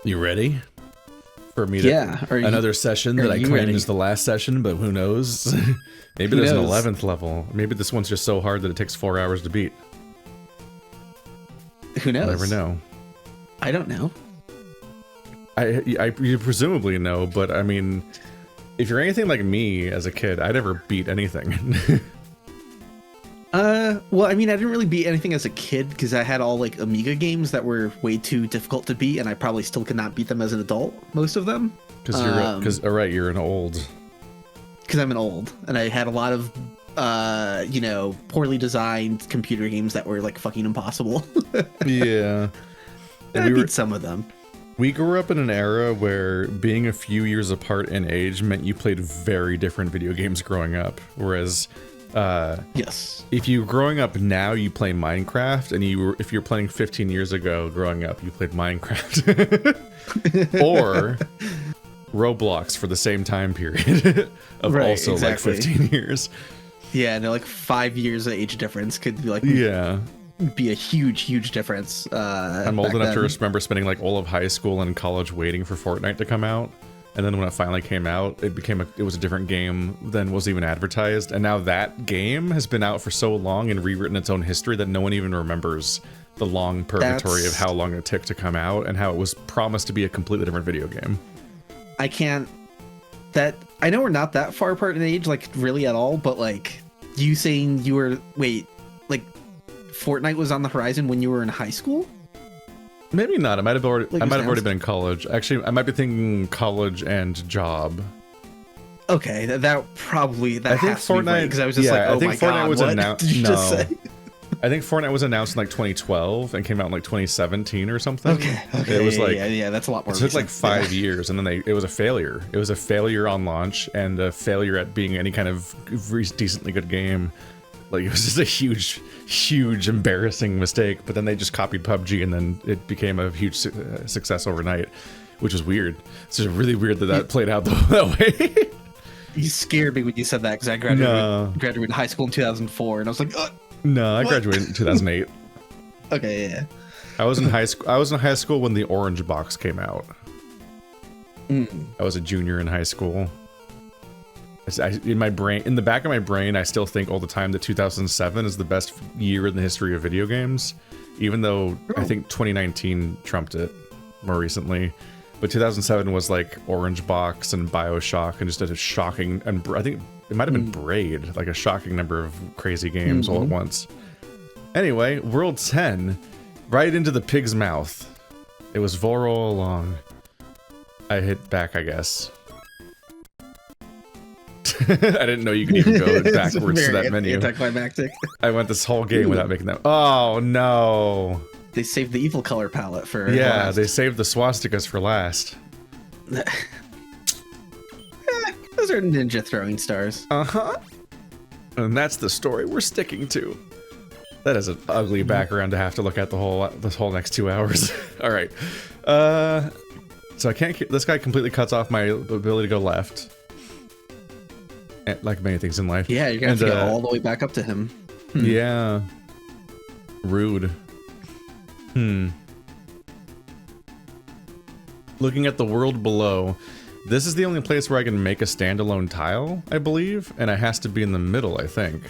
You ready for me to Yeah. another session that I claim ready? is the last session, but who knows? Maybe there's an 11th level. Maybe this one's just so hard that it takes 4 hours to beat. Who knows? I'll never know. I don't know. You presumably know, but I mean, if you're anything like me as a kid, I never beat anything. Well, I mean, I didn't really beat anything as a kid because I had all like Amiga games that were way too difficult to beat, and I probably still could not beat them as an adult. Most of them. Because you're an old. Because I'm an old, and I had a lot of, poorly designed computer games that were like fucking impossible. Yeah. And I beat some of them. We grew up in an era where being a few years apart in age meant you played very different video games growing up. Whereas, yes, if you growing up now, you play Minecraft, and if you're playing 15 years ago growing up, you played Minecraft or Roblox for the same time period of also exactly. Like 15 years. Yeah, and like 5 years of age difference could be like be a huge difference. I'm old enough to remember spending like all of high school and college waiting for Fortnite to come out, and then when it finally came out, it was a different game than was even advertised, and now that game has been out for so long and rewritten its own history that no one even remembers the long purgatory of how long it took to come out and how it was promised to be a completely different video game. I know we're not that far apart in age, like really at all, but like you saying you were Fortnite was on the horizon when you were in high school? Maybe not. I might have already been in college. Actually, I might be thinking college and job. Okay, that probably I think has to be right, because I was just like, oh my god, what did you just say? I think Fortnite was announced in like 2012 and came out in like 2017 or something. Okay. It was like that's a lot more. It took like 5 years, and then it was a failure. It was a failure on launch and a failure at being any kind of decently good game. Like, it was just a huge embarrassing mistake. But then they just copied PUBG, and then it became a huge success overnight, which was weird. It's just really weird that played out that way. You scared me when you said that, because I graduated high school in 2004, and I was like, no, I graduated in 2008. Okay, yeah. I was in high school when the orange box came out. I was a junior in high school. In the back of my brain, I still think all the time that 2007 is the best year in the history of video games, even though I think 2019 trumped it more recently. But 2007 was like Orange Box and BioShock, and just a shocking, and I think it might have been Braid, like a shocking number of crazy games all at once. Anyway, World 10, right into the pig's mouth. It was Vor all along. I hit back, I guess. I didn't know you could even go backwards to that menu. Anticlimactic. I went this whole game without making that. Oh no! They saved the evil color palette for last. They saved the swastikas for last. Those are ninja throwing stars. And that's the story we're sticking to. That is an ugly background to have to look at this whole next 2 hours. All right. So I can't. This guy completely cuts off my ability to go left. Like many things in life. Yeah, you're gonna have to go all the way back up to him. Yeah. Rude. Looking at the world below, this is the only place where I can make a standalone tile, I believe, and it has to be in the middle, I think,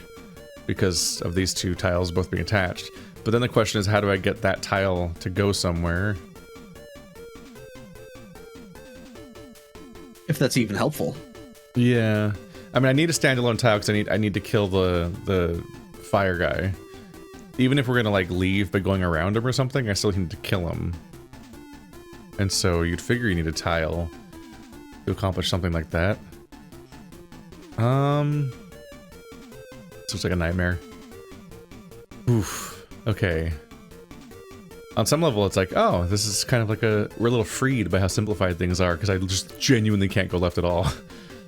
because of these two tiles both being attached. But then the question is, how do I get that tile to go somewhere? If that's even helpful. Yeah. I mean, I need a standalone tile because I need to kill the fire guy. Even if we're gonna like leave by going around him or something, I still need to kill him. And so you'd figure you need a tile to accomplish something like that. This looks like a nightmare. Oof. Okay. On some level, it's like, oh, this is kind of like we're a little freed by how simplified things are, because I just genuinely can't go left at all.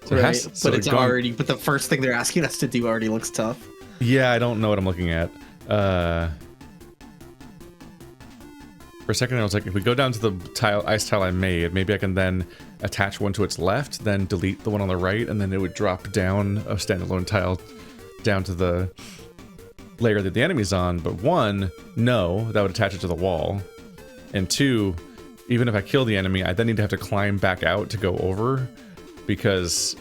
So right, but the first thing they're asking us to do already looks tough. Yeah, I don't know what I'm looking at. For a second, I was like, if we go down to the ice tile I made, maybe I can then attach one to its left, then delete the one on the right, and then it would drop down a standalone tile down to the layer that the enemy's on. But one, no, that would attach it to the wall. And two, even if I kill the enemy, I then need to have to climb back out to go over, because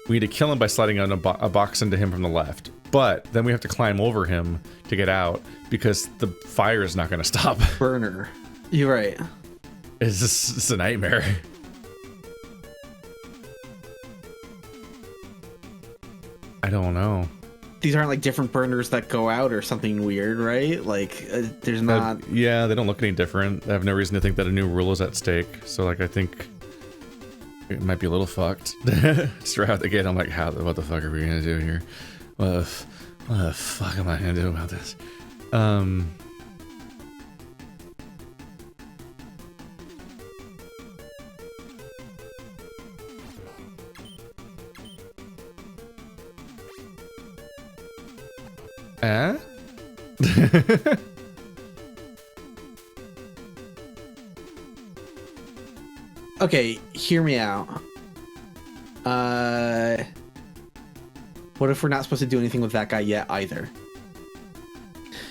we need to kill him by sliding on a box into him from the left. But then we have to climb over him to get out, because the fire is not going to stop. Burner. You're right. It's a nightmare. I don't know. These aren't like different burners that go out or something weird, right? Like, there's not... yeah, they don't look any different. I have no reason to think that a new rule is at stake. So, like, I think it might be a little fucked. Just right out the gate, I'm like, what the fuck are we gonna do here? What the fuck am I gonna do about this? Okay, hear me out. What if we're not supposed to do anything with that guy yet either?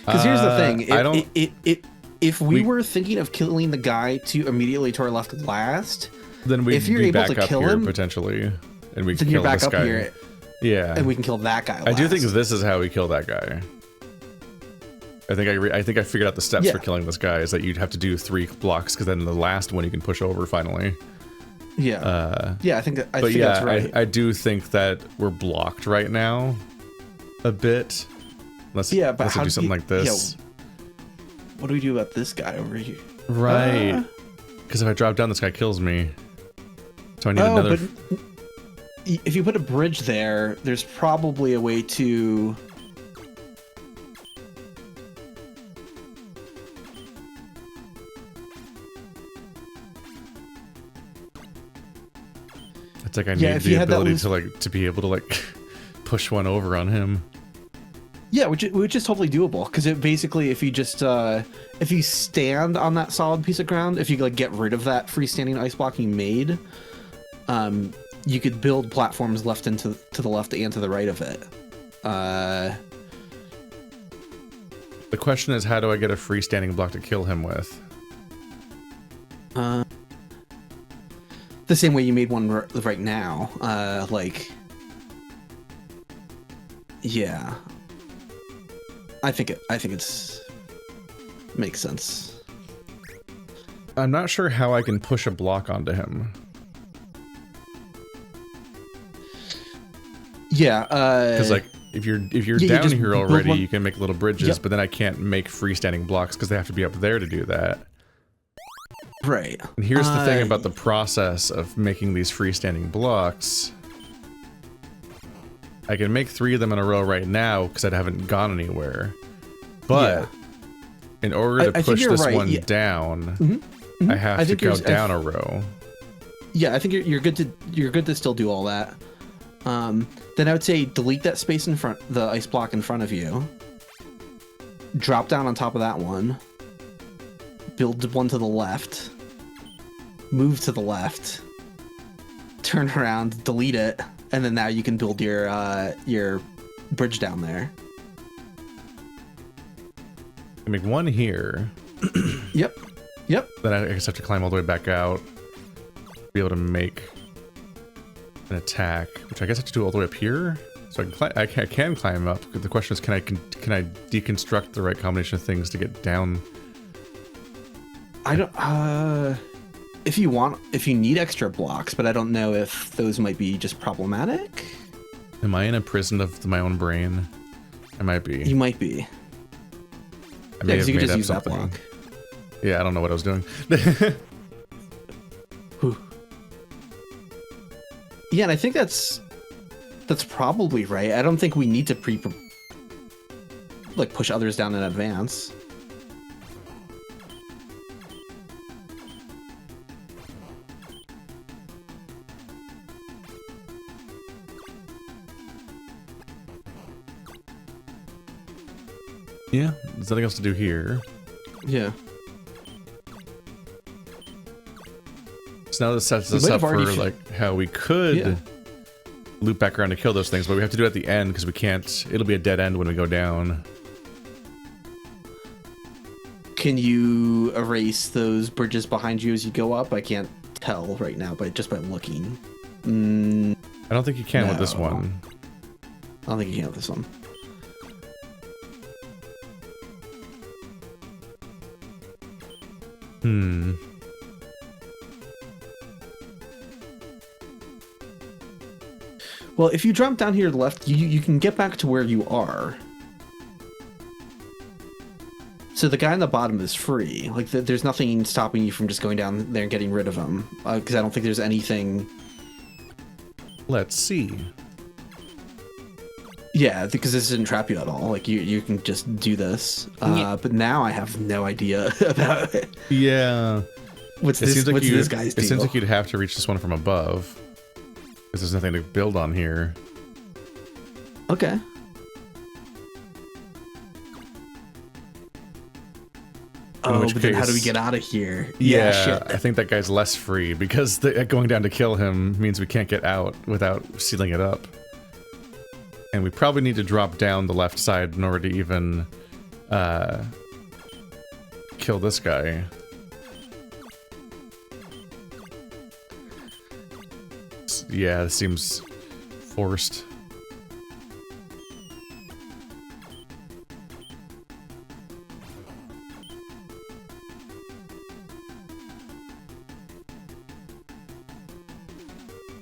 Because here's the thing: if we were thinking of killing the guy immediately to our left last, then if you're able to kill him potentially, and we then can you're kill back this up guy. here. Yeah, and we can kill that guy. I do think this is how we kill that guy. I think I figured out the steps for killing this guy. Is that you'd have to do 3 blocks, because then the last one you can push over finally. Yeah. I think that's right. I do think that we're blocked right now, a bit. Unless we do something like this. Yeah, what do we do about this guy over here? Right. Because if I drop down, this guy kills me. So I need another. But if you put a bridge there, there's probably a way to. It's like I need the ability to be able to push one over on him. Yeah, which is totally doable, because it basically, if you just if you stand on that solid piece of ground, if you get rid of that freestanding ice block you made, you could build platforms left and to the left and to the right of it. The question is, how do I get a freestanding block to kill him with? The same way you made one right now, yeah. I think it's makes sense. I'm not sure how I can push a block onto him. Yeah, because if you're down here already, you can make little bridges, but then I can't make freestanding blocks because they have to be up there to do that. Right. And here's the thing about the process of making these freestanding blocks. I can make 3 of them in a row right now because I haven't gone anywhere. But in order to push this one down, I have to go down a row. Yeah, I think you're good to still do all that. Then I would say delete that space in front, the ice block in front of you. Drop down on top of that one. Build one to the left. Move to the left. Turn around, delete it, and then now you can build your bridge down there. I make one here. Yep. Then I just have to climb all the way back out. Be able to make an attack, which I guess I have to do all the way up here. So I can climb up. The question is, can I deconstruct the right combination of things to get down? I don't. If you need extra blocks, but I don't know if those might be just problematic. Am I in a prison of my own brain? I might be. You might be. I may have you could made just up use something. that block. Yeah, I don't know what I was doing. Yeah, and I think that's probably right. I don't think we need to push others down in advance. Yeah, there's nothing else to do here. Yeah. So now this sets us up for how we could loop back around to kill those things, but we have to do it at the end because we can't. It'll be a dead end when we go down. Can you erase those bridges behind you as you go up? I can't tell right now, but just by looking. I don't think you can with this one. I don't think you can with this one. Well, if you jump down here to the left, you can get back to where you are. So the guy on the bottom is free. Like, there's nothing stopping you from just going down there and getting rid of him. Because I don't think there's anything... Let's see. Yeah, because this didn't trap you at all. Like, you can just do this. But now I have no idea about it. Yeah. What's this guy's deal? It seems like you'd have to reach this one from above. Because there's nothing to build on here. Okay. Oh, but then how do we get out of here? Yeah, shit. I think that guy's less free because going down to kill him means we can't get out without sealing it up. And we probably need to drop down the left side in order to even kill this guy. Yeah, it seems forced.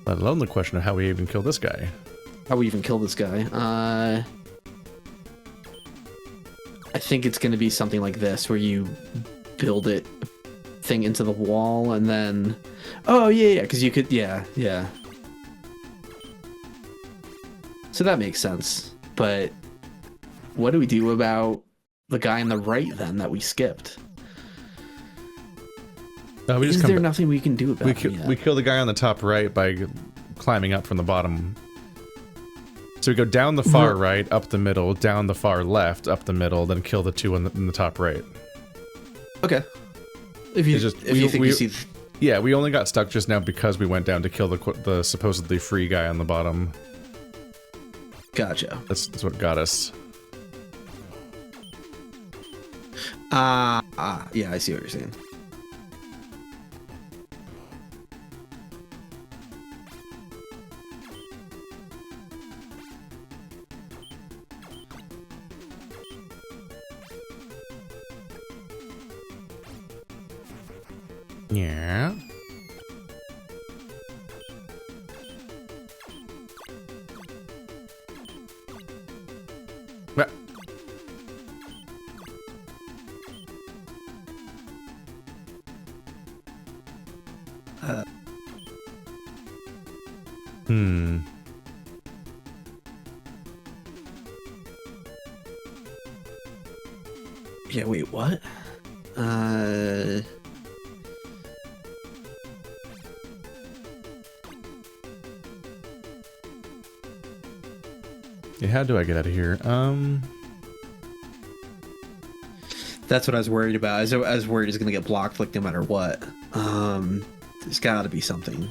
Let alone the question of how we even kill this guy. How we even kill this guy? I think it's going to be something like this, where you build it thing into the wall and then... Oh, yeah, because you could... Yeah. So that makes sense. But what do we do about the guy on the right, then, that we skipped? Is there nothing we can do about it? We kill the guy on the top right by climbing up from the bottom. So we go down the far right, up the middle, down the far left, up the middle, then kill the two in the top right. Okay. If you think you see... Yeah, we only got stuck just now because we went down to kill the supposedly free guy on the bottom. Gotcha. That's what got us. Yeah, I see what you're saying. Yeah. Yeah, wait, what? Yeah, how do I get out of here? That's what I was worried about. I was worried it's gonna get blocked, like, no matter what. There's gotta be something.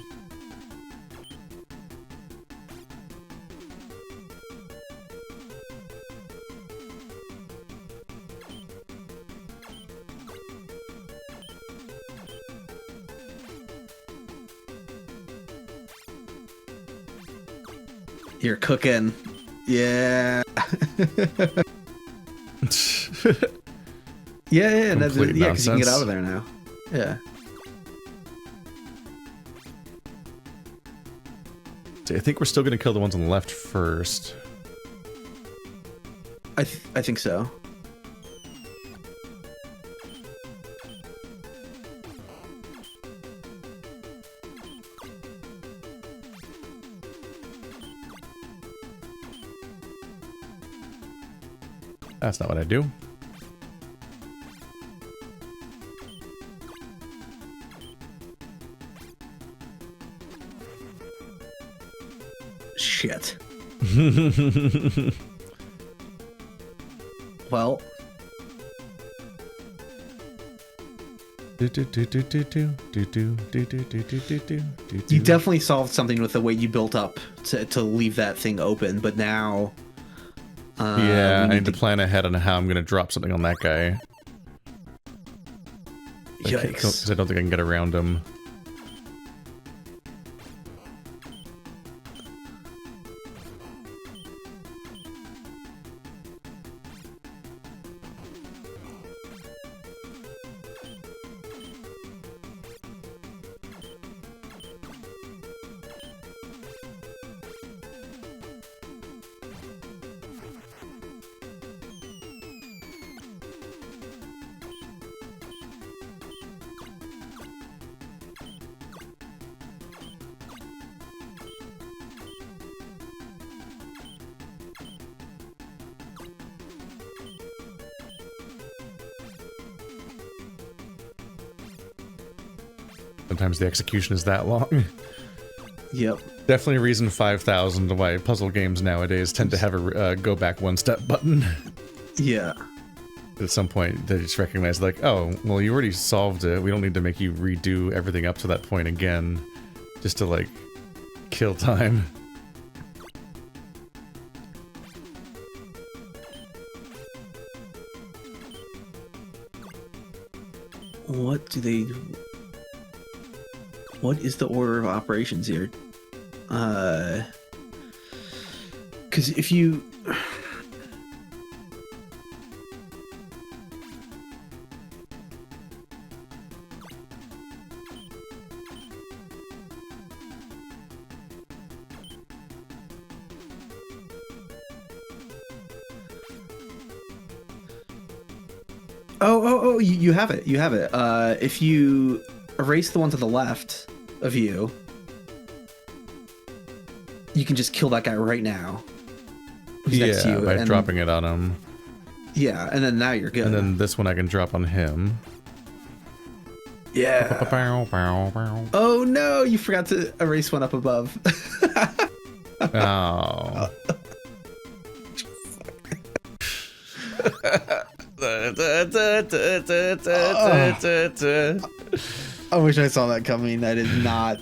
You're cooking. Yeah. yeah, because you can get out of there now. Yeah. I think we're still going to kill the ones on the left first. I think so. That's not what I do. Shit. Well. You definitely solved something with the way you built up to leave that thing open, but now... yeah, I need to plan ahead on how I'm going to drop something on that guy. Yikes. Because I don't think I can get around him. Sometimes the execution is that long. Yep. Definitely reason 5,000 why puzzle games nowadays tend to have a go back one step button. Yeah. At some point, they just recognize, like, oh, well, you already solved it. We don't need to make you redo everything up to that point again, just to, like, kill time. What is the order of operations here? Because if you... Oh, you have it. You have it. If you erase the one to the left of you, you can just kill that guy right now. Who's next to you, by dropping it on him. Yeah, and then now you're good. And then this one I can drop on him. Yeah. Oh no, you forgot to erase one up above. Oh. I wish I saw that coming. I did not.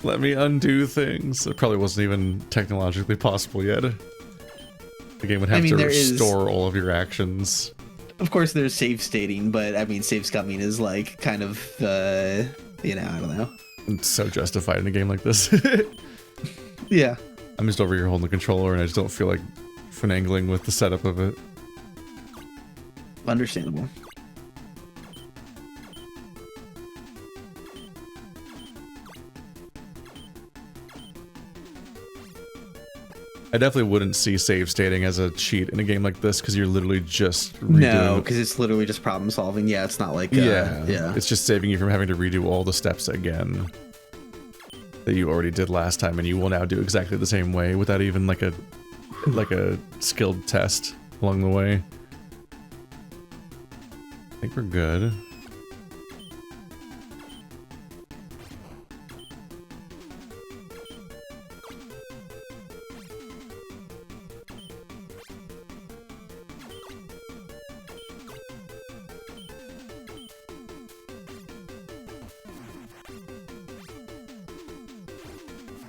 Let me undo things. It probably wasn't even technologically possible yet. The game would have to restore all of your actions. Of course, there's save stating, but I mean, save scumming is like kind of, you know, I don't know. It's so justified in a game like this. Yeah. I'm just over here holding the controller and I just don't feel like finagling with the setup of it. Understandable. I definitely wouldn't see save stating as a cheat in a game like this because you're literally just redoing. No, because it's literally just problem solving. Yeah, it's not like yeah. It's just saving you from having to redo all the steps again that you already did last time, and you will now do exactly the same way without even like a skilled test along the way. I think we're good.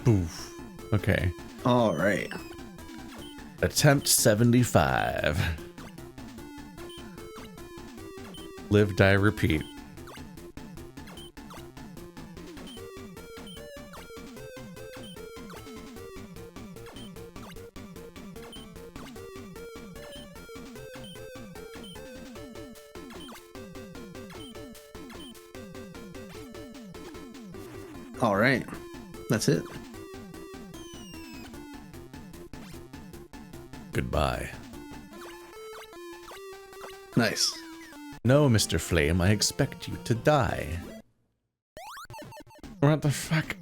Poof. Okay. All right. Attempt 75. Live, die, repeat. All right. That's it. Goodbye. Nice. No, Mr. Flame, I expect you to die. What the fuck?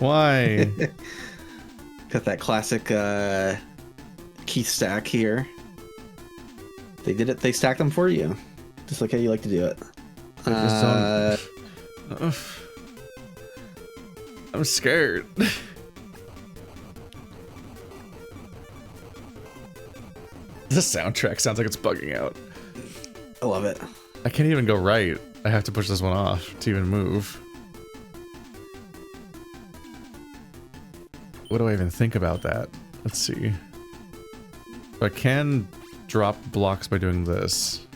Why? Got that classic Keith stack here. They did it. They stacked them for you, just like how you like to do it. I'm scared. The soundtrack sounds like it's bugging out. I love it. I can't even go right. I have to push this one off to even move. What do I even think about that? Let's see. So I can drop blocks by doing this.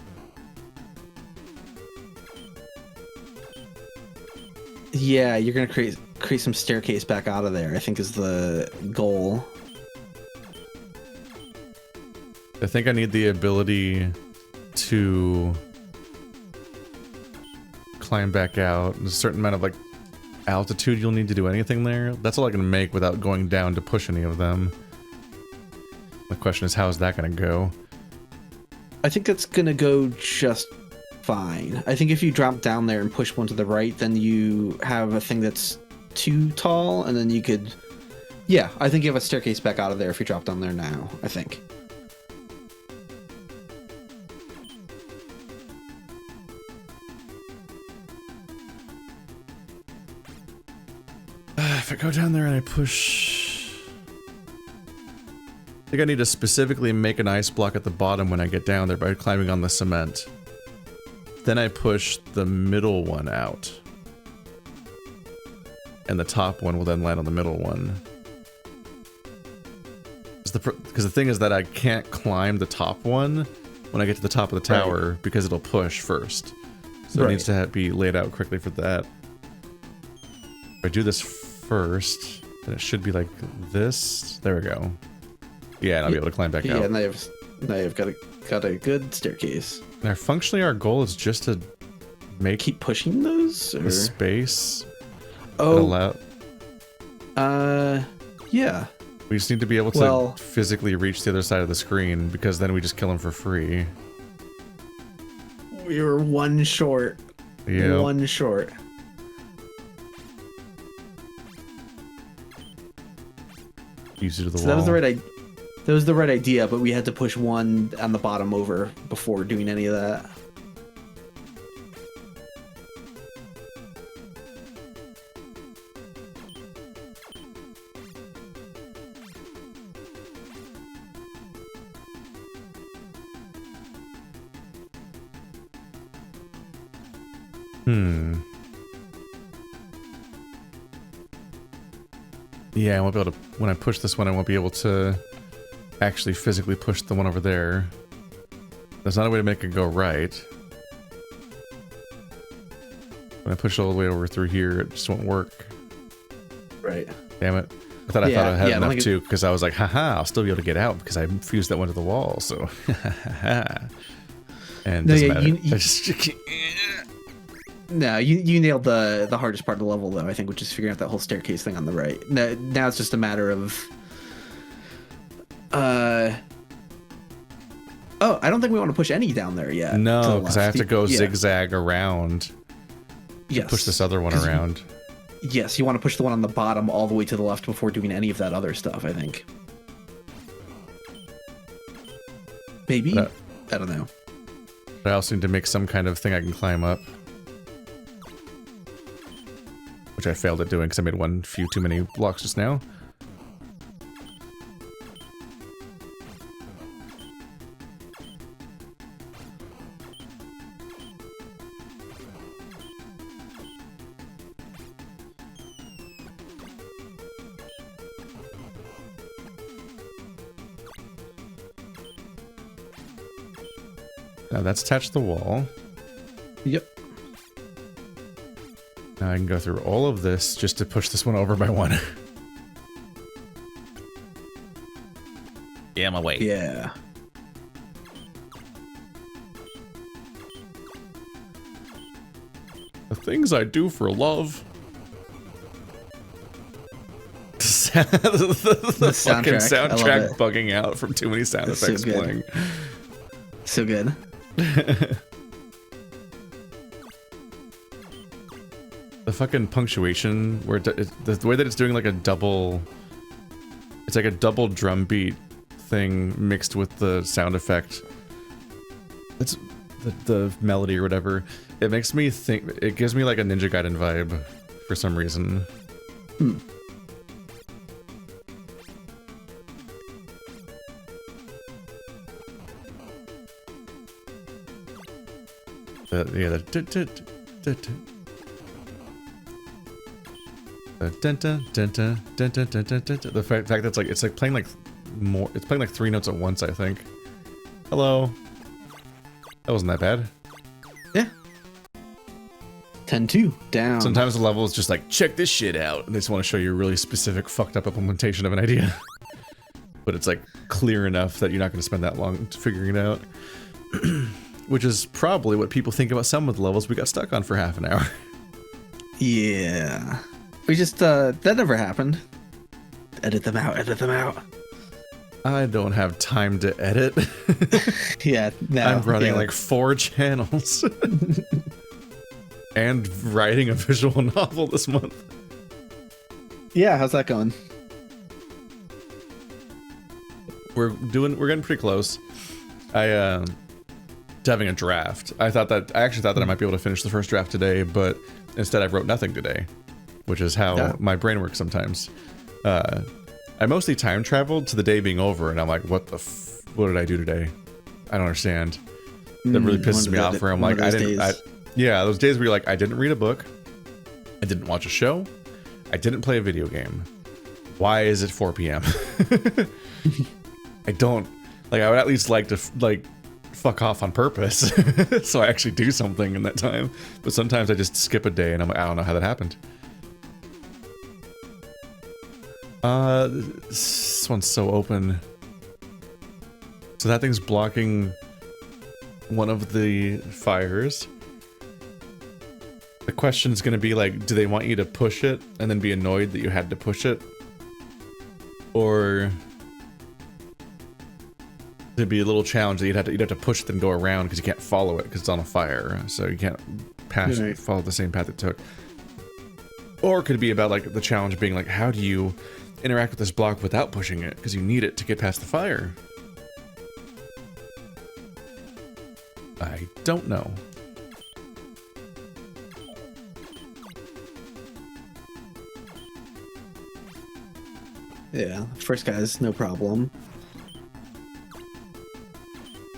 Yeah, you're gonna create some staircase back out of there, I think is the goal. I think I need the ability to climb back out. There's a certain amount of like altitude you'll need to do anything there. That's all I can make without going down to push any of them. The question is, how is that going to go? I think that's gonna go just fine. I think if you drop down there and push one to the right, then you have a thing that's too tall, and then you could... Yeah, I think you have a staircase back out of there if you drop down there now, I think. If I go down there and I push... I think I need to specifically make an ice block at the bottom when I get down there by climbing on the cement. Then I push the middle one out. And the top one will then land on the middle one. Because the thing is that I can't climb the top one when I get to the top of the tower because it'll push first. So it needs to be laid out quickly for that. If I do this first, then it should be like this. There we go. Yeah, and I'll be able to climb back out. Yeah, now you've got a good staircase. Now, functionally, our goal is just to keep pushing those? Or? The space. Oh. Yeah. We just need to be able to physically reach the other side of the screen, because then we just kill them for free. We were one short. Yeah. One short. Use it to the wall. That was the right idea, but we had to push one on the bottom over before doing any of that. Yeah, I won't be able to... When I push this one, I won't be able to actually physically push the one over there. There's not a way to make it go right. When I push all the way over through here, it just won't work. Right. Damn it. I thought I had enough too, because I was like, haha, I'll still be able to get out because I fused that one to the wall, so... And it doesn't matter. No, you nailed the hardest part of the level, though, I think, which is figuring out that whole staircase thing on the right. Now it's just a matter of... Oh, I don't think we want to push any down there yet. No, because I have to go zigzag around. Yes. Push this other one around. Yes, you want to push the one on the bottom all the way to the left before doing any of that other stuff, I think. Maybe? I don't know. But I also need to make some kind of thing I can climb up. Which I failed at doing because I made one few too many blocks just now. Now that's attached to the wall. Yep. Now I can go through all of this just to push this one over by one. Yeah, I'm away. Yeah. The things I do for love. the fucking soundtrack bugging out from too many sound effects playing. So good. The fucking punctuation, where the way that it's doing like a double... It's like a double drum beat thing mixed with the sound effect. It's the melody or whatever. It makes me think... It gives me like a Ninja Gaiden vibe for some reason. The fact that it's like playing like 3 notes at once, I think. Hello. That wasn't that bad. Yeah. 10-2 down. Sometimes the level is just like, check this shit out. And they just want to show you a really specific fucked up implementation of an idea. But it's like clear enough that you're not going to spend that long figuring it out. Which is probably what people think about some of the levels we got stuck on for half an hour. Yeah. We just, that never happened. Edit them out, edit them out. I don't have time to edit. Yeah, no. I'm running like 4 channels. And writing a visual novel this month. Yeah, how's that going? We're getting pretty close. To having a draft. I actually thought that I might be able to finish the first draft today, but instead I wrote nothing today, which is how my brain works sometimes. I mostly time traveled to the day being over, and I'm like, what did I do today? I don't understand. That really pisses me off. Where I'm like, yeah, those days where you're like, I didn't read a book, I didn't watch a show, I didn't play a video game. Why is it 4 p.m.? I don't like. I would at least like to like fuck off on purpose, so I actually do something in that time. But sometimes I just skip a day, and I'm like, I don't know how that happened. This one's so open. So that thing's blocking one of the fires. The question's gonna be like, do they want you to push it and then be annoyed that you had to push it? Or it'd be a little challenge that you'd have to push it and go around because you can't follow it because it's on a fire, so you can't follow the same path it took. Or it could be about like the challenge being like, how do you interact with this block without pushing it because you need it to get past the fire? I don't know. Yeah, first guy's no problem.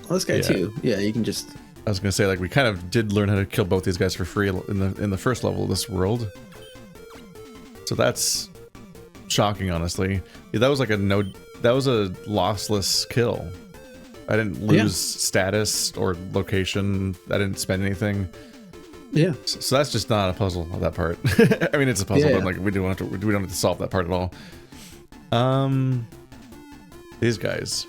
Well, this guy too. Yeah, you can just. I was gonna say, like, we kind of did learn how to kill both these guys for free in the first level of this world. So that's shocking, honestly. Yeah, that was like that was a lossless kill. I didn't lose status or location. I didn't spend anything. Yeah. So that's just not a puzzle on that part. I mean, it's a puzzle, but like we don't have to solve that part at all. These guys.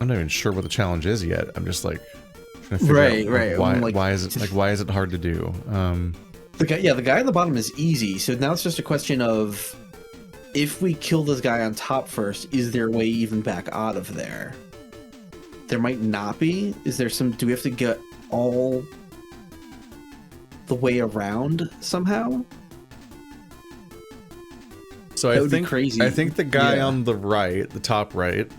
I'm not even sure what the challenge is yet. I'm just like trying to figure out why is it hard to do? The guy at the bottom is easy. So now it's just a question of, if we kill this guy on top first, is there a way even back out of there? There might not be. Is there some? Do we have to get all the way around somehow? So I think the guy on the right, the top right,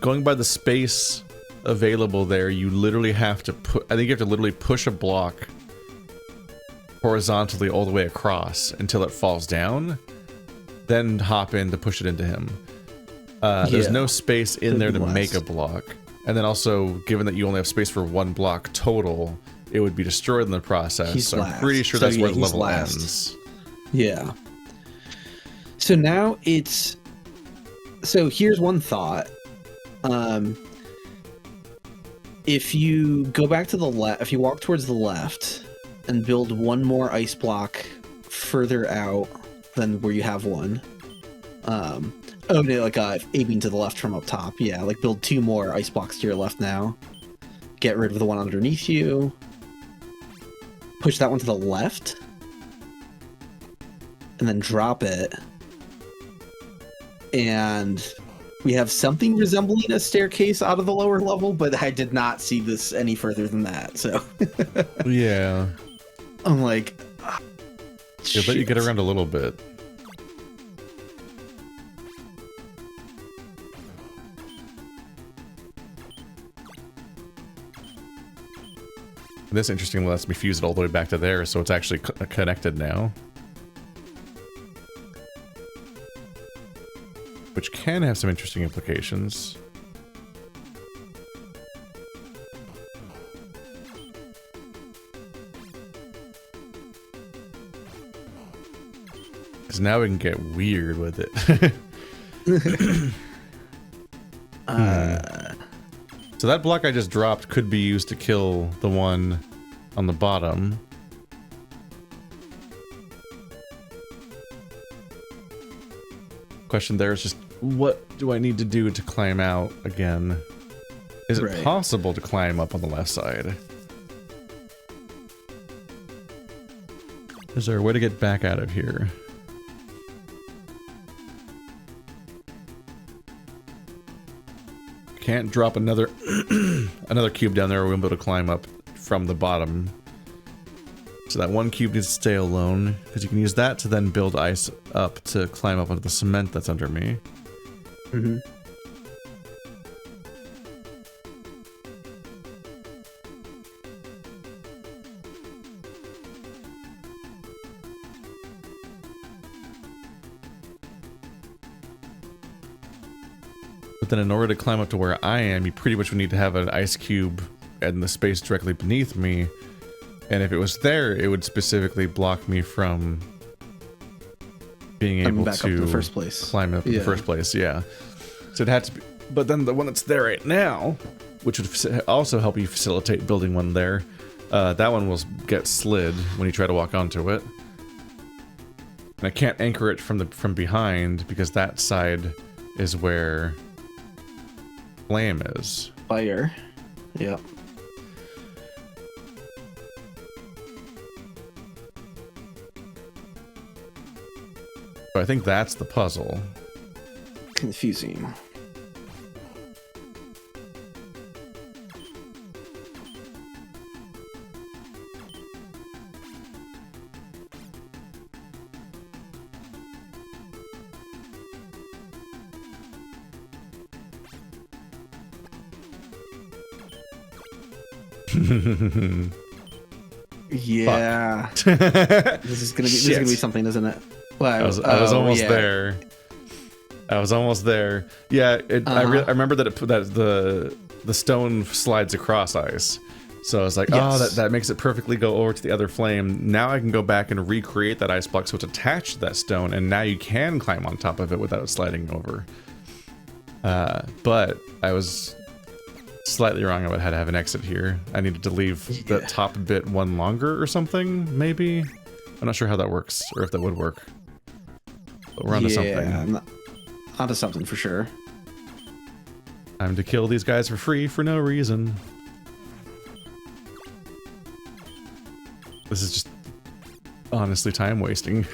going by the space available there, you literally have to I think you have to literally push a block horizontally all the way across until it falls down, then hop in to push it into him. There's no space in there to make a block. And then also, given that you only have space for one block total, it would be destroyed in the process. So I'm pretty sure that's where the level ends. Yeah. So now it's... So here's one thought. If you go back to the left, if you walk towards the left and build one more ice block further out than where you have one. Oh no, like aiming to the left from up top. Yeah, like build 2 more ice blocks to your left now. Get rid of the one underneath you. Push that one to the left. And then drop it. And we have something resembling a staircase out of the lower level, but I did not see this any further than that, so. Yeah. I'm like... You'll let you get around a little bit. This interesting lets me fuse it all the way back to there, so it's actually connected now. Which can have some interesting implications. Because now we can get weird with it. So that block I just dropped could be used to kill the one on the bottom. Question there is just, what do I need to do to climb out again? Is it possible to climb up on the left side? Is there a way to get back out of here? Can't drop another another cube down there, or we'll be able to climb up from the bottom. So that one cube needs to stay alone, because you can use that to then build ice up to climb up onto the cement that's under me. Mm-hmm. But then in order to climb up to where I am, you pretty much would need to have an ice cube in the space directly beneath me. And if it was there, it would specifically block me from being able back to up in the first place. Climb up in the first place, yeah. So it had to be, but then the one that's there right now, which would also help you facilitate building one there, that one will get slid when you try to walk onto it. And I can't anchor it from behind because that side is where flame is. Fire. Yep. So I think that's the puzzle. Confusing. Yeah. This is gonna be something, isn't it? Well, I was almost there. I was almost there. Yeah, I remember that the stone slides across ice. So I was like, oh, that makes it perfectly go over to the other flame. Now I can go back and recreate that ice block so it's attached to that stone, and now you can climb on top of it without sliding over. But I was slightly wrong about how to have an exit here. I needed to leave the top bit one longer or something, maybe? I'm not sure how that works, or if that would work. But we're onto something. Onto something for sure. Time to kill these guys for free for no reason. This is just honestly time wasting.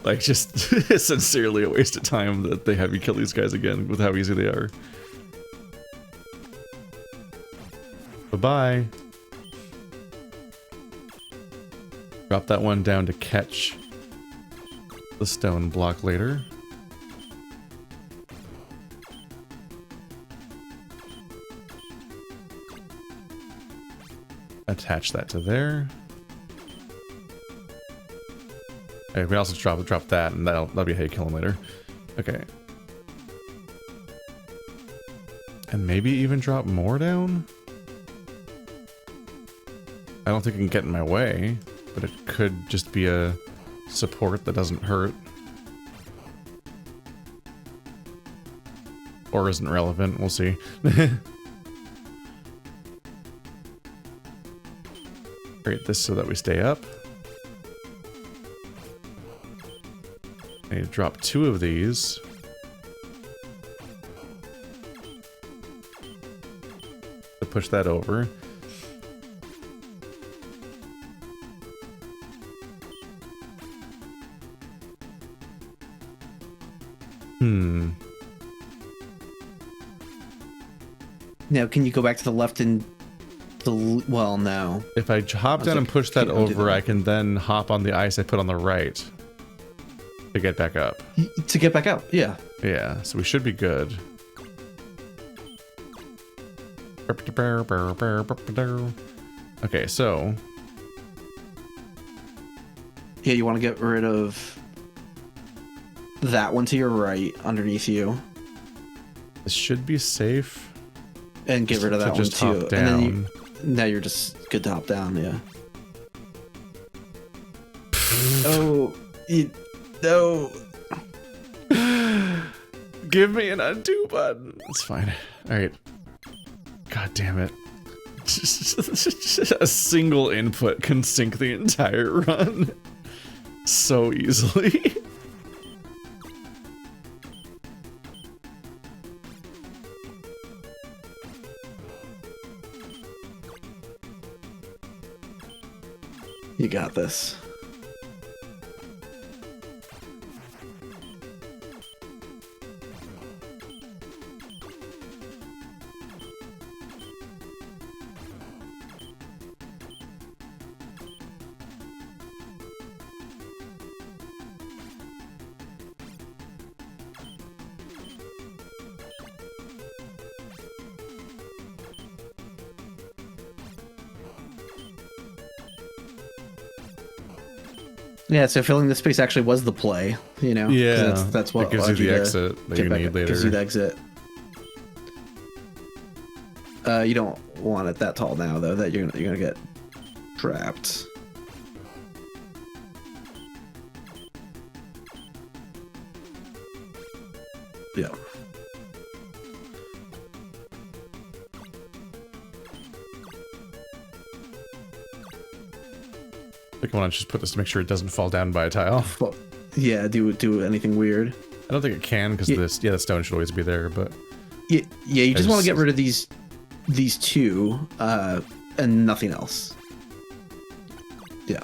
Like, just sincerely a waste of time that they have you kill these guys again with how easy they are. Bye-bye. Drop that one down to catch the stone block later. Attach that to there. Okay, we also drop that, and that'll be how you kill him later. Okay. And maybe even drop more down? I don't think it can get in my way, but it could just be a support that doesn't hurt. Or isn't relevant, we'll see. Create this so that we stay up. I need to drop 2 of these. To push that over. Now, can you go back to the left and well, no. If I hop down and push that over, I can then hop on the ice I put on the right to get back up. To get back up, yeah. Yeah, so we should be good. Okay, so... Yeah, you want to get rid of that one to your right, underneath you. This should be safe. And get rid of that one too. Down. And then now you're just good to hop down, yeah. No. Give me an undo button. It's fine. All right. God damn it. A single input can sink the entire run so easily. You got this. Yeah, so filling the space actually was the play, you know? Yeah, that's what it gives you the exit that you need later. Gives you the exit. You don't want it that tall now, though, that you're gonna get trapped. Yeah. I think I want to just put this to make sure it doesn't fall down by a tile. Well, yeah, do anything weird. I don't think it can because the stone should always be there, but yeah, you just want to get rid of these two and nothing else. Yeah.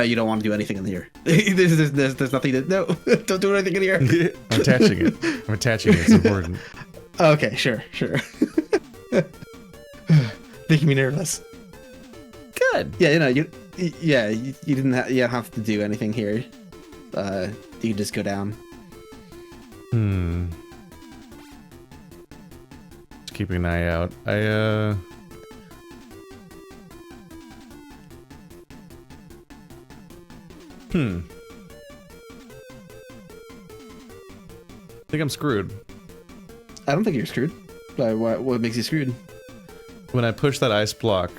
You don't want to do anything in here. there's nothing to no. Don't do anything in here. I'm attaching it. I'm attaching it. It's important. Okay, sure. Making me nervous. Good. Yeah, you didn't have to do anything here. You can just go down. Just keeping an eye out. I think I'm screwed. I don't think you're screwed. What makes you screwed? When I push that ice block.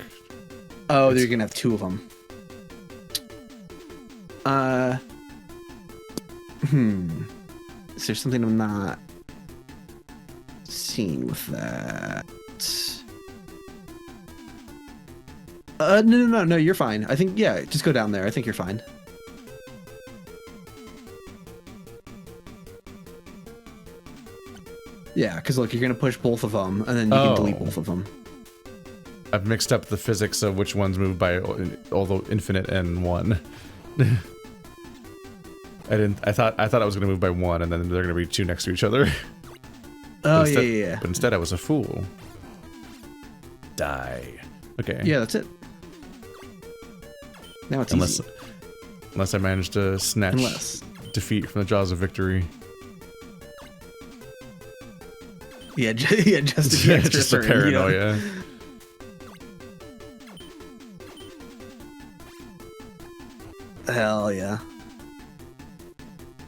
Oh, you're gonna have two of them. Is there something I'm not seeing with that? No, you're fine. I think, yeah, just go down there. I think you're fine. Yeah, because look, you're gonna push both of them, and then you can delete both of them. I've mixed up the physics of which ones move by although infinite and one. I thought I was gonna move by one, and then they're gonna be two next to each other. Oh yeah. But instead, I was a fool. Die. Okay. Yeah, that's it. Now it's easy. Unless I manage to snatch defeat from the jaws of victory. Yeah, just to be extra just certain, a paranoia. Hell yeah.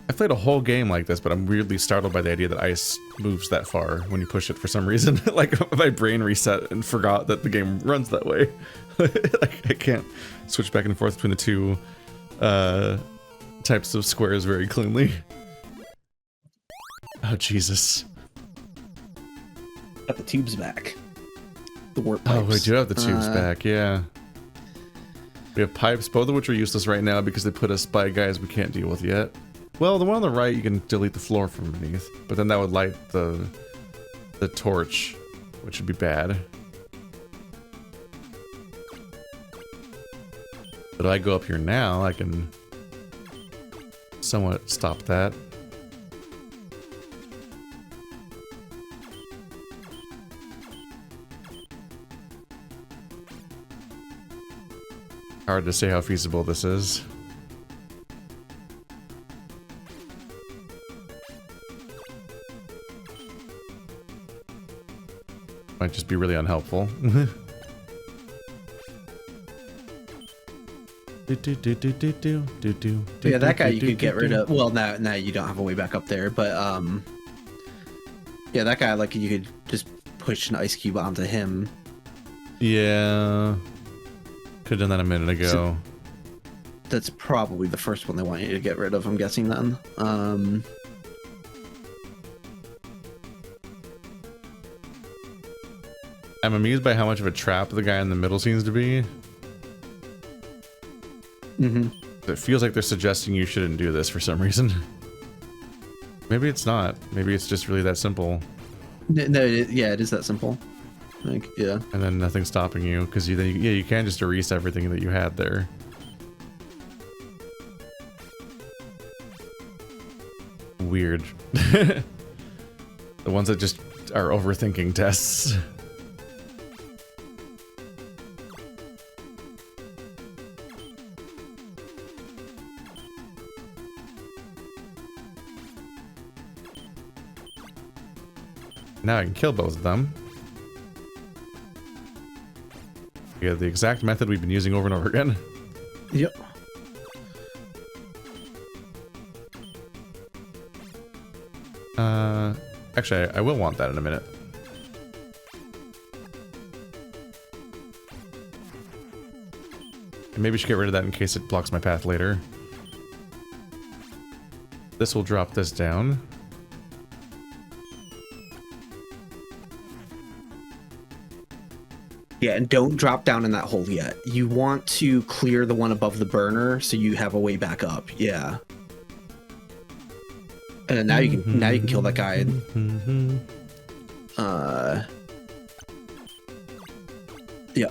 I've played a whole game like this, but I'm weirdly startled by the idea that ice moves that far when you push it for some reason. Like, my brain reset and forgot that the game runs that way. Like, I can't switch back and forth between the two types of squares very cleanly. Oh, Jesus. Got the tubes back. The warp pipes. Oh, we do have the tubes back, yeah. We have pipes, both of which are useless right now because they put us by guys we can't deal with yet. Well, the one on the right, you can delete the floor from beneath, but then that would light the torch, which would be bad. But if I go up here now, I can somewhat stop that. Hard to say how feasible this is. Might just be really unhelpful. Yeah, that guy you could get rid of. Well, now you don't have a way back up there, but yeah, that guy, like, you could just push an ice cube onto him. Yeah. Could have done that a minute ago. So that's probably the first one they want you to get rid of, I'm guessing then. I'm amused by how much of a trap the guy in the middle seems to be. Mm-hmm. It feels like they're suggesting you shouldn't do this for some reason. Maybe it's not. Maybe it's just really that simple. No, yeah, it is that simple. Like, yeah. And then nothing's stopping you, because you can just erase everything that you had there. Weird. The ones that just are overthinking tests. Now I can kill both of them. We have the exact method we've been using over and over again. Yep. Actually, I will want that in a minute. And maybe we should get rid of that in case it blocks my path later. This will drop this down. Yeah, and don't drop down in that hole yet. You want to clear the one above the burner so you have a way back up. Yeah. And then now you can kill that guy. Yeah.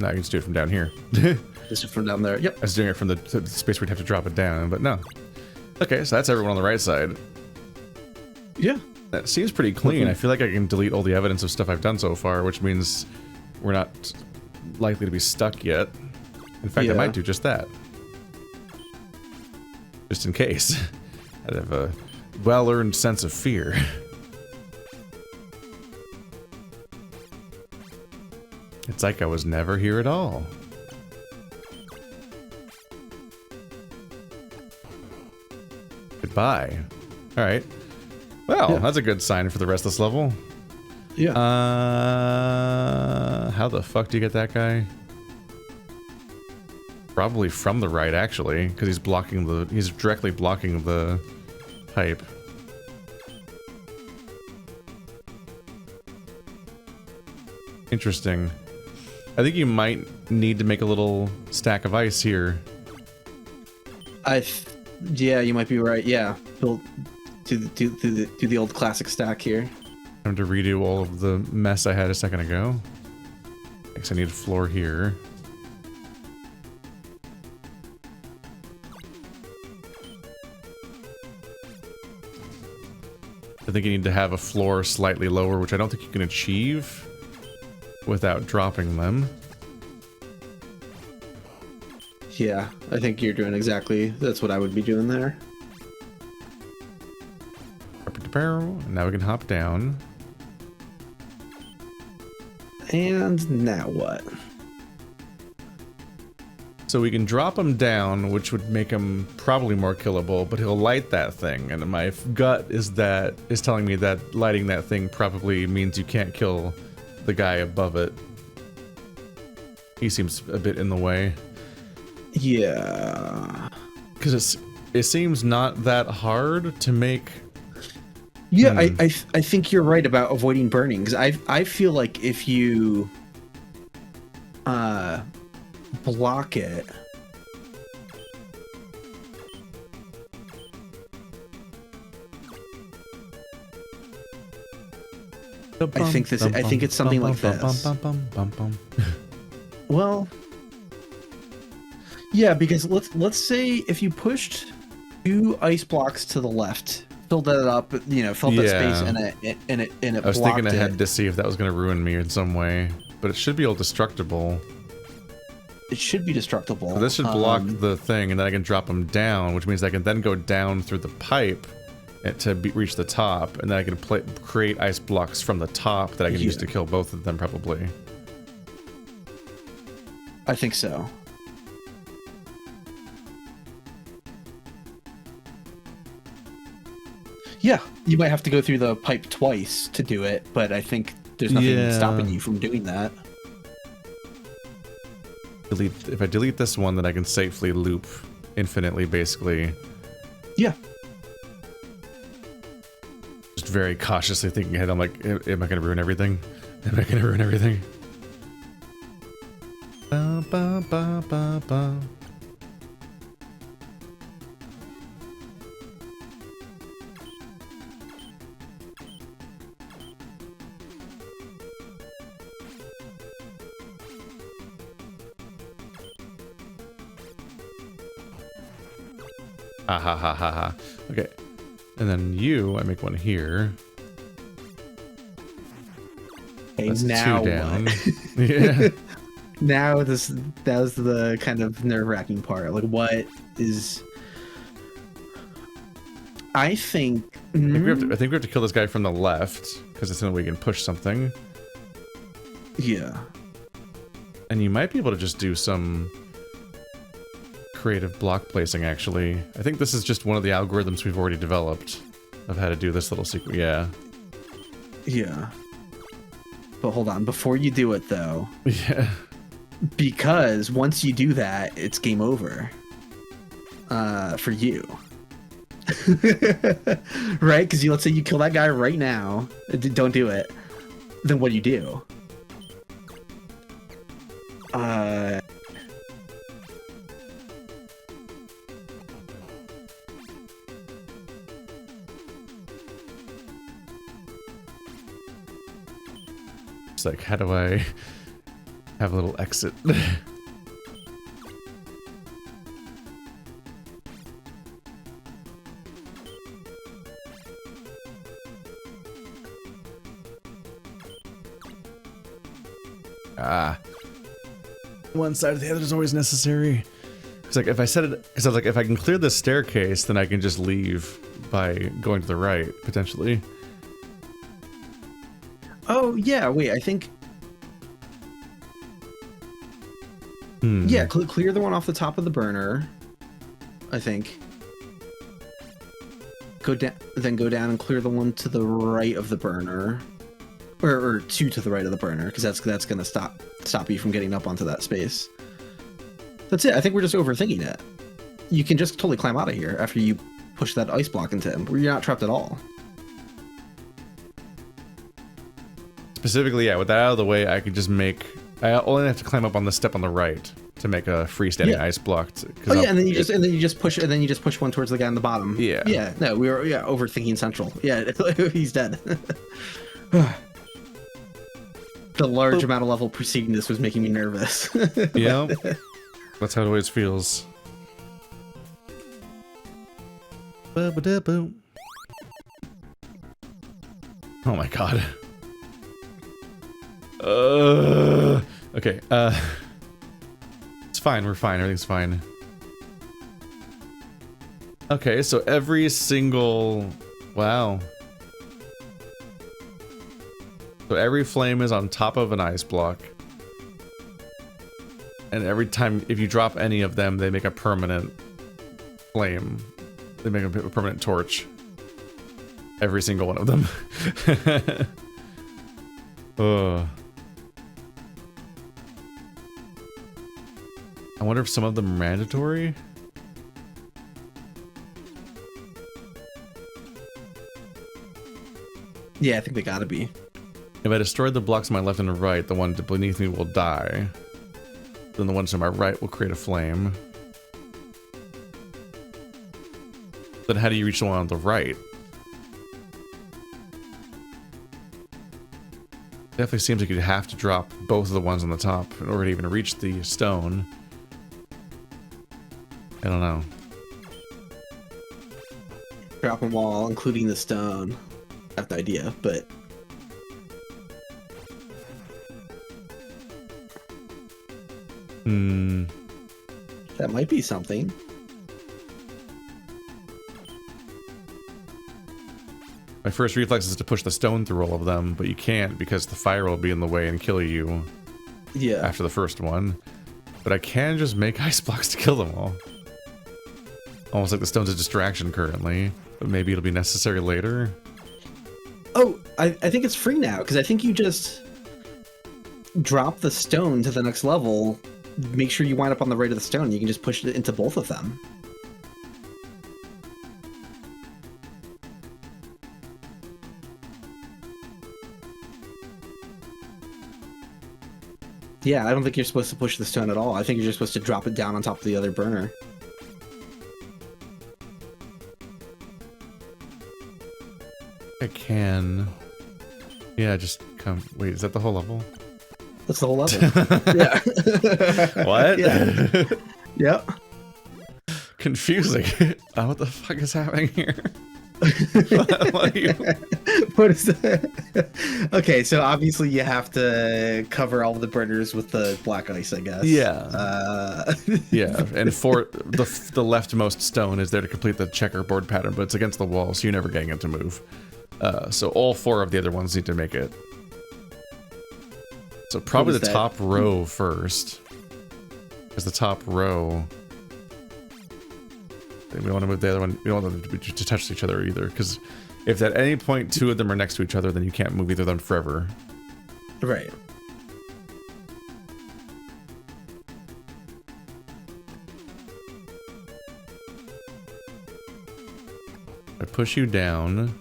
Now I can just do it from down here. Just from down there. Yep. I was doing it from the space where we'd have to drop it down, but no. Okay, so that's everyone on the right side. Yeah. That seems pretty clean. I feel like I can delete all the evidence of stuff I've done so far, which means we're not likely to be stuck yet. In fact, I might do just that. Just in case. I have a well-earned sense of fear. It's like I was never here at all. Goodbye. Alright. Well, that's a good sign for the rest of this level. Yeah. How the fuck do you get that guy? Probably from the right, actually, because he's directly blocking the pipe. Interesting. I think you might need to make a little stack of ice here. Yeah, you might be right. Yeah, build do the old classic stack here. Time to redo all of the mess I had a second ago. I guess I need a floor here. I think you need to have a floor slightly lower, which I don't think you can achieve without dropping them. Yeah, I think you're doing that's what I would be doing there. And now we can hop down. And now what? So we can drop him down, which would make him probably more killable, but he'll light that thing. And my gut is telling me that lighting that thing probably means you can't kill the guy above it. He seems a bit in the way. Yeah. Because it seems not that hard to make. Yeah, I think you're right about avoiding burning, because I feel like if you block it, I think it's something like this. Well, yeah, because let's say if you pushed 2 ice blocks to the left, filled that up, filled that space, and it I was thinking ahead to see if that was going to ruin me in some way, but it should be all destructible. It should be destructible. So this should block the thing, and then I can drop them down, which means I can then go down through the pipe to reach the top, and then I can create ice blocks from the top that I can use to kill both of them, probably. I think so. Yeah, you might have to go through the pipe twice to do it, but I think there's nothing stopping you from doing that. If I delete this one, then I can safely loop infinitely, basically. Yeah. Just very cautiously thinking ahead. I'm like, am I going to ruin everything? Am I going to ruin everything? Ba, ba, ba, ba, ba. Ha ha ha ha ha. Okay. And then I make one here. Okay, that's now 2 down. What? Yeah. Now that was the kind of nerve-wracking part. Like, what is... I think I think we have to kill this guy from the left, because it's then we can push something. Yeah. And you might be able to just do some creative block placing, actually. I think this is just one of the algorithms we've already developed of how to do this little secret. Yeah. Yeah. But hold on, before you do it, though. Yeah. Because once you do that, it's game over. For you. Right? Because let's say you kill that guy right now. Don't do it. Then what do you do? It's like, how do I have a little exit? One side or the other is always necessary. It's like if I set it, because I was like, if I can clear this staircase, then I can just leave by going to the right, potentially. Oh, yeah, wait, I think... Yeah, clear the one off the top of the burner, I think. Then go down and clear the one to the right of the burner. Or two to the right of the burner, because that's going to stop you from getting up onto that space. That's it, I think we're just overthinking it. You can just totally climb out of here after you push that ice block into him, where you're not trapped at all. Specifically, yeah, with that out of the way, I could just make... I only have to climb up on the step on the right to make a freestanding ice block. Oh yeah, and then you just push one towards the guy on the bottom. Yeah. Yeah. No, we were overthinking central. Yeah, he's dead. The large amount of level preceding this was making me nervous. Yeah, that's how it always feels. Oh my god. Okay, it's fine, we're fine, everything's fine. Okay, so every single... Wow. So every flame is on top of an ice block. And every time, if you drop any of them, they make a permanent flame. They make a permanent torch. Every single one of them. Ugh. I wonder if some of them are mandatory? Yeah, I think they gotta be. If I destroy the blocks on my left and right, the one beneath me will die. Then the ones to my right will create a flame. Then how do you reach the one on the right? Definitely seems like you'd have to drop both of the ones on the top in order to even reach the stone. I don't know. Drop them all, including the stone. I have no idea, but... That might be something. My first reflex is to push the stone through all of them, but you can't because the fire will be in the way and kill you. Yeah. After the first one. But I can just make ice blocks to kill them all. Almost like the stone's a distraction currently. But maybe it'll be necessary later. Oh, I think it's free now, because I think you just drop the stone to the next level, make sure you wind up on the right of the stone, and you can just push it into both of them. Yeah, I don't think you're supposed to push the stone at all. I think you're just supposed to drop it down on top of the other burner. I can. Yeah, just come. Wait, is that the whole level? That's the whole level. Yeah. What? Yeah. Yep. Confusing. Oh, what the fuck is happening here? What is that? Okay, so obviously you have to cover all the burners with the black ice, I guess. Yeah. Yeah, and for the leftmost stone is there to complete the checkerboard pattern, but it's against the wall, so you're never getting it to move. So all 4 of the other ones need to make it. So probably the top row first. Because the top row... We don't want to move the other one. We don't want them to touch each other either, because if at any point 2 of them are next to each other, then you can't move either of them forever. Right. I push you down.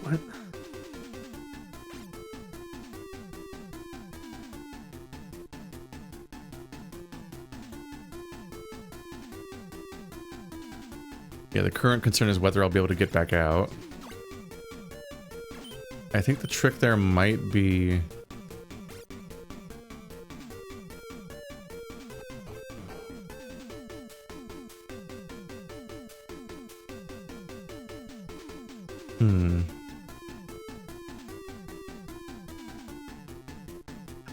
What? Yeah, the current concern is whether I'll be able to get back out. I think the trick there might be...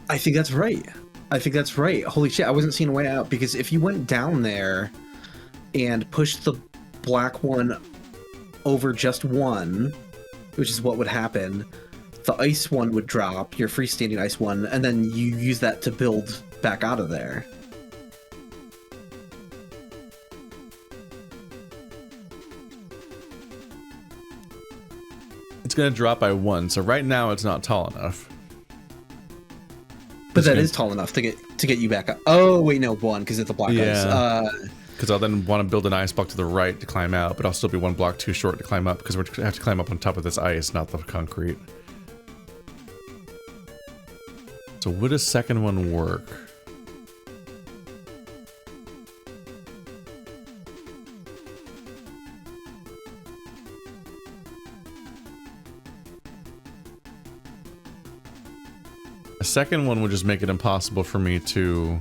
I think that's right. I think that's right. Holy shit, I wasn't seeing a way out, because if you went down there and pushed the black one over just one, which is what would happen, the ice one would drop, your freestanding ice one, and then you use that to build back out of there. It's gonna drop by 1, so right now it's not tall enough. But that is tall enough to get you back up. Oh wait, no, 1, because it's a black ice. Because I'll then want to build an ice block to the right to climb out, but I'll still be 1 block too short to climb up, because we're gonna have to climb up on top of this ice, not the concrete. So would a second one work? A second one would just make it impossible for me to...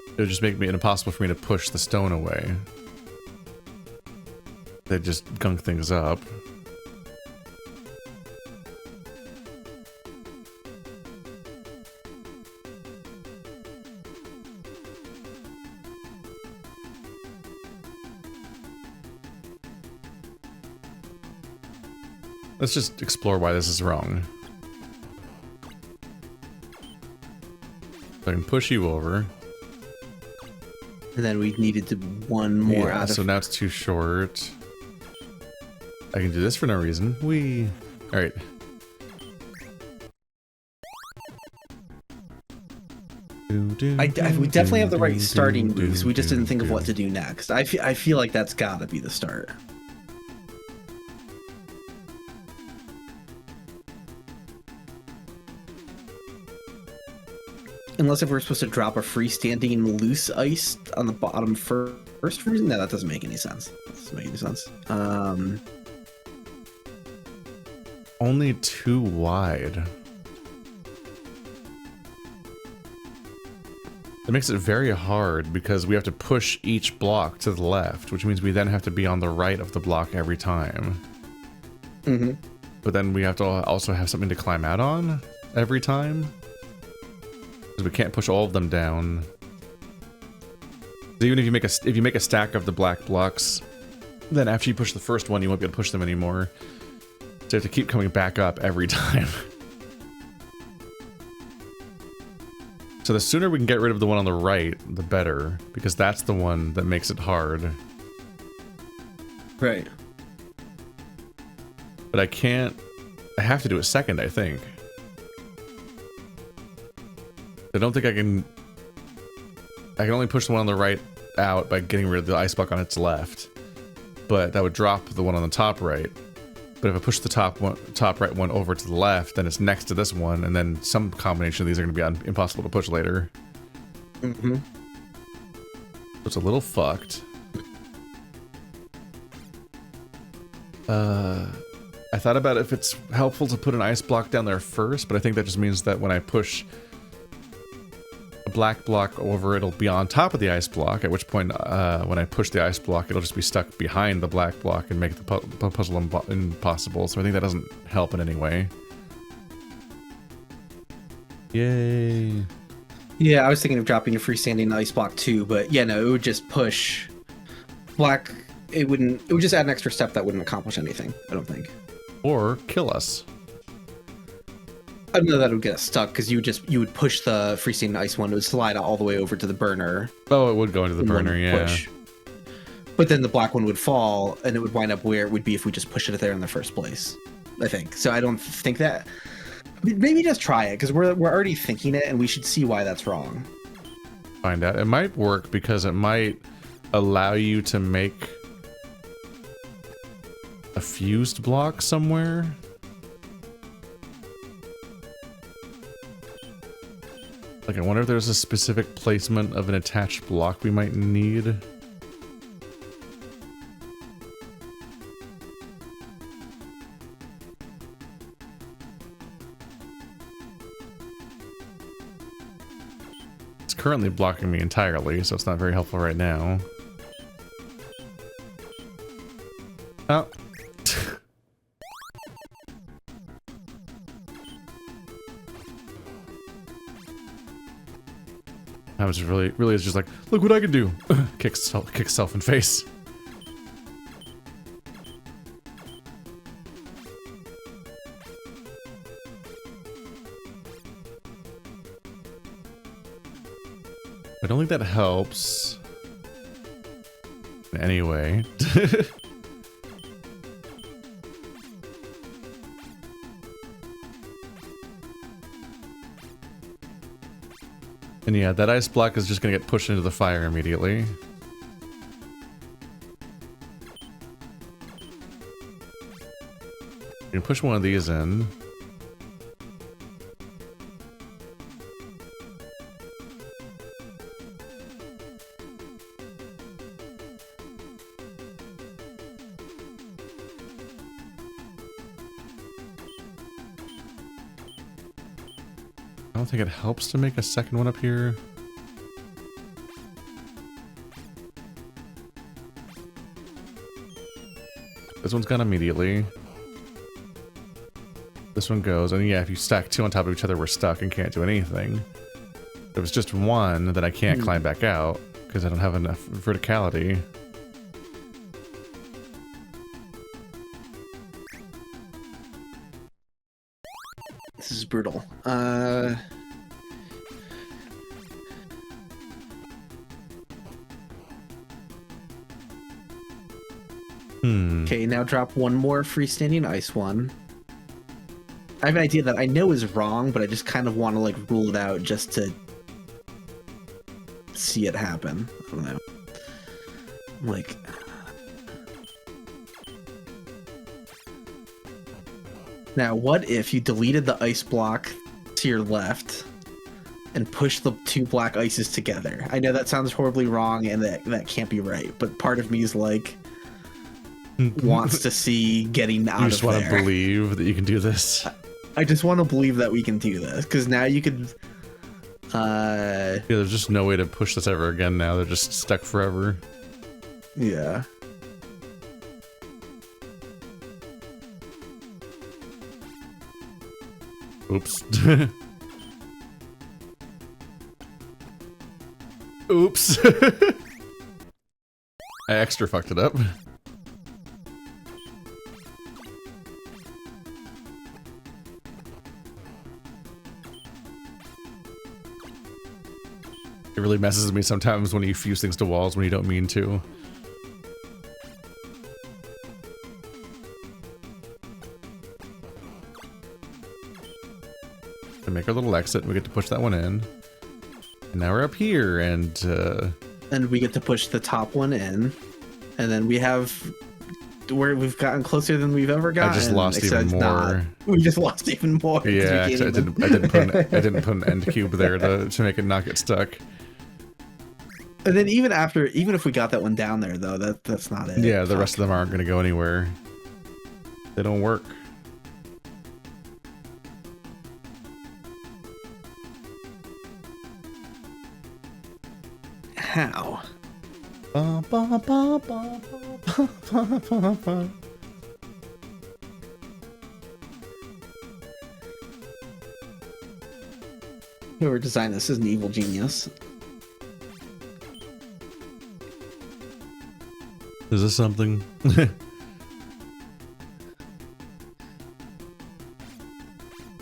It would just make it impossible for me to push the stone away. They'd just gunk things up. Let's just explore why this is wrong. So I can push you over. And then we needed to 1 more out of... So now it's too short. I can do this for no reason. Whee! Alright. We definitely have the right starting moves. We just didn't think of what to do next. I feel like that's gotta be the start. Unless if we're supposed to drop a freestanding loose ice on the bottom first for reason? No, that doesn't make any sense. That doesn't make any sense. Only 2 wide. That makes it very hard because we have to push each block to the left, which means we then have to be on the right of the block every time. Mm-hmm. But then we have to also have something to climb out on every time. Because we can't push all of them down. So even if you make a stack of the black blocks, then after you push the first one, you won't be able to push them anymore. So you have to keep coming back up every time. So the sooner we can get rid of the one on the right, the better, because that's the one that makes it hard. Right. But I can't... I have to do it second, I think. I don't think I can... I can only push the one on the right out by getting rid of the ice block on its left. But that would drop the one on the top right. But if I push the top right one over to the left, then it's next to this one, and then some combination of these are going to be impossible to push later. Mm-hmm. So it's a little fucked. I thought about if it's helpful to put an ice block down there first, but I think that just means that when I push a black block over, it'll be on top of the ice block, at which point when I push the ice block, it'll just be stuck behind the black block and make the puzzle impossible, so I think that doesn't help in any way. Yay. Yeah, I was thinking of dropping a freestanding ice block too, but yeah, no, it would just push black. It would just add an extra step that wouldn't accomplish anything, I don't think. Or kill us. I don't know that it would get us stuck, because you would push the freestanding ice one, it would slide all the way over to the burner. Oh, it would go into the burner, yeah. Push. But then the black one would fall, and it would wind up where it would be if we just pushed it there in the first place, I think. So I don't think that... Maybe just try it, because we're already thinking it, and we should see why that's wrong. Find out. It might work, because it might allow you to make a fused block somewhere. Like, I wonder if there's a specific placement of an attached block we might need. It's currently blocking me entirely, so it's not very helpful right now. Oh. I was really is just like, look what I can do. Kicks self in face. I don't think that helps in any way. And yeah, that ice block is just gonna get pushed into the fire immediately. You can push one of these in. I don't think it helps to make a second one up here. This one's gone immediately. This one goes, and yeah, if you stack two on top of each other, we're stuck and can't do anything. If it's just one, then I can't climb back out, because I don't have enough verticality. This is brutal. Okay, now drop one more freestanding ice one. I have an idea that I know is wrong, but I just kind of want to like rule it out just to see it happen. I don't know. Like... Now, what if you deleted the ice block to your left and pushed the two black ices together? I know that sounds horribly wrong and that can't be right, but part of me is like, wants to see getting out of there. You just want to believe that you can do this? I just want to believe that we can do this, because now you could... Yeah, there's just no way to push this ever again now. They're just stuck forever. Yeah. Oops. Oops. I extra fucked it up. It really messes with me sometimes when you fuse things to walls when you don't mean to. To make our little exit, we get to push that one in. And now we're up here, and we get to push the top one in, and then we have where we've gotten closer than we've ever gotten. I just lost even more. We just lost even more. Yeah, I didn't put an end cube there to make it not get stuck. And then even if we got that one down there, though, that's not it. Yeah, the rest of them aren't going to go anywhere. They don't work. How? Whoever designed this is an evil genius. Is this something? I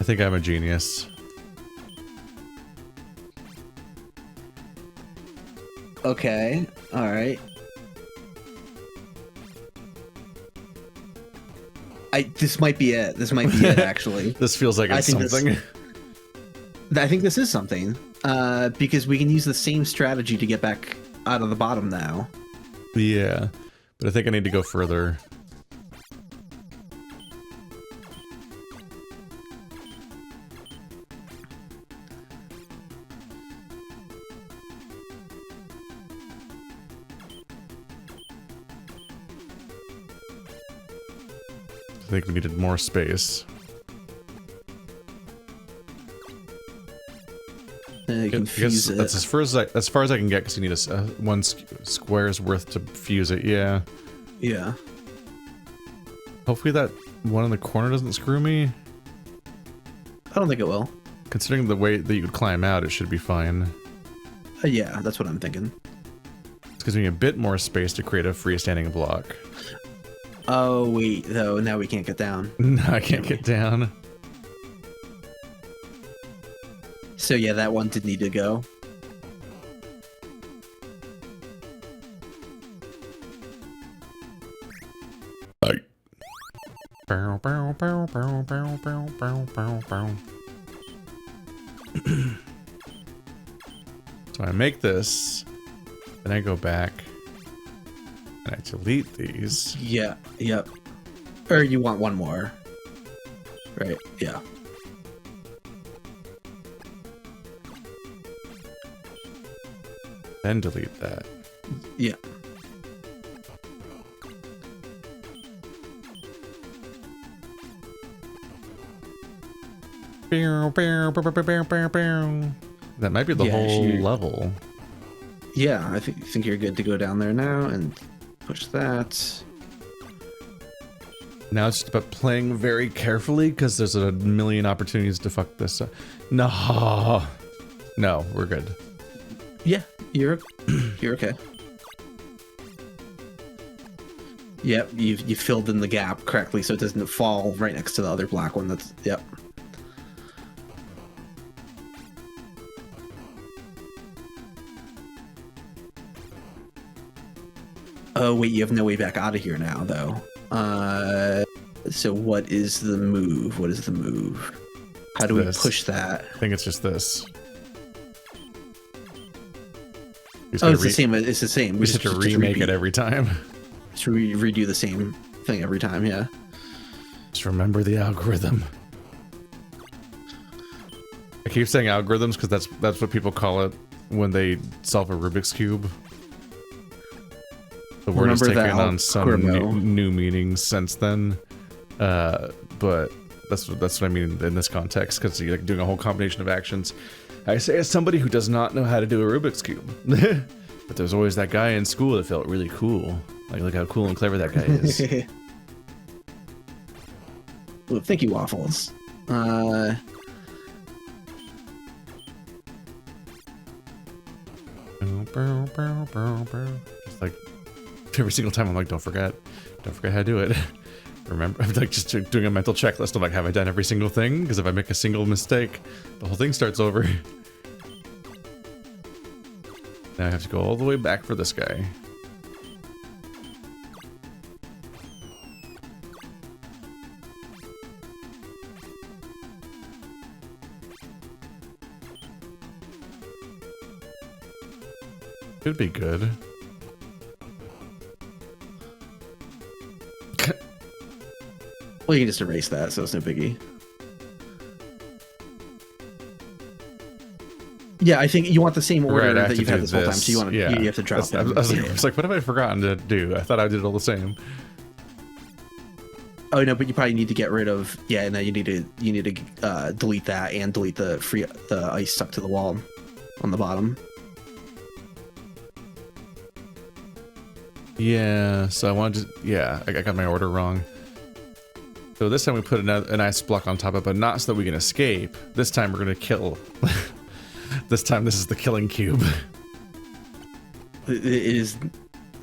think I'm a genius. Okay, alright. This might be it. This might be it, actually. This feels like it's something. I think this is something. Because we can use the same strategy to get back out of the bottom now. Yeah, but I think I need to go further. I think we needed more space. You can fuse it. That's as far as I can get, because you need a one square's worth to fuse it. Yeah. Yeah. Hopefully that one in the corner doesn't screw me. I don't think it will. Considering the way that you could climb out, it should be fine. Yeah, that's what I'm thinking. It gives me a bit more space to create a freestanding block. Oh wait, though now we can't get down. No, I can't get down. So yeah, that one did need to go. So I make this, then I go back, and I delete these. Yeah, yep. Or you want one more. Right, yeah. Then delete that. Yeah. That might be the whole level. Yeah, I think you're good to go down there now and push that. Now it's just about playing very carefully, because there's a million opportunities to fuck this up. No, we're good. Yeah, you're okay. Yep, you filled in the gap correctly, so it doesn't fall right next to the other black one. That's yep. Oh wait, you have no way back out of here now, though. So what is the move? What is the move? How do we push that? I think it's just this. Oh, it's the same. It's the same. We just have to remake it every time. Just redo the same thing every time, yeah. Just remember the algorithm. I keep saying algorithms because that's what people call it when they solve a Rubik's Cube. The word has taken on some new meanings since then, but that's what I mean in this context, because you're like doing a whole combination of actions. I say as somebody who does not know how to do a Rubik's Cube, but there's always that guy in school that felt really cool. Like, look how cool and clever that guy is. Well, thank you, Waffles. Just like every single time I'm like, don't forget how to do it. Remember, I'm like just doing a mental checklist of like, have I done every single thing? Because if I make a single mistake, the whole thing starts over. Now I have to go all the way back for this guy. Could be good. Well, you can just erase that, so it's no biggie. Yeah, I think you want the same order that you've had this whole time, so you want to, you have to drop them. I was like, what have I forgotten to do? I thought I did all the same. Oh no, but you probably need to get rid of and then you need to delete that and delete the ice stuck to the wall on the bottom. Yeah, so I wanted to, I got my order wrong. So this time we put an ice block on top of it, but not so that we can escape. This time we're gonna kill. This time this is the killing cube. It is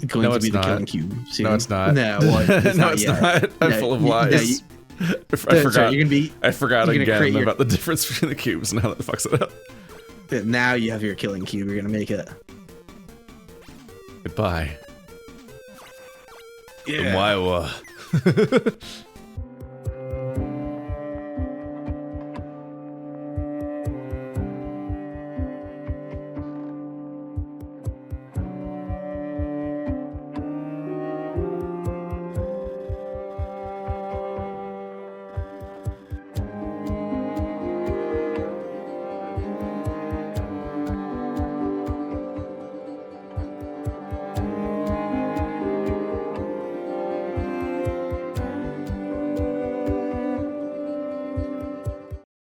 going to be the killing cube. Soon. No, it's not. No, it's no, it's not. I'm full of lies. I forgot. Sorry, I forgot again about the difference between the cubes and how that fucks it up. Now you have your killing cube. You're gonna make it. Goodbye. Yeah.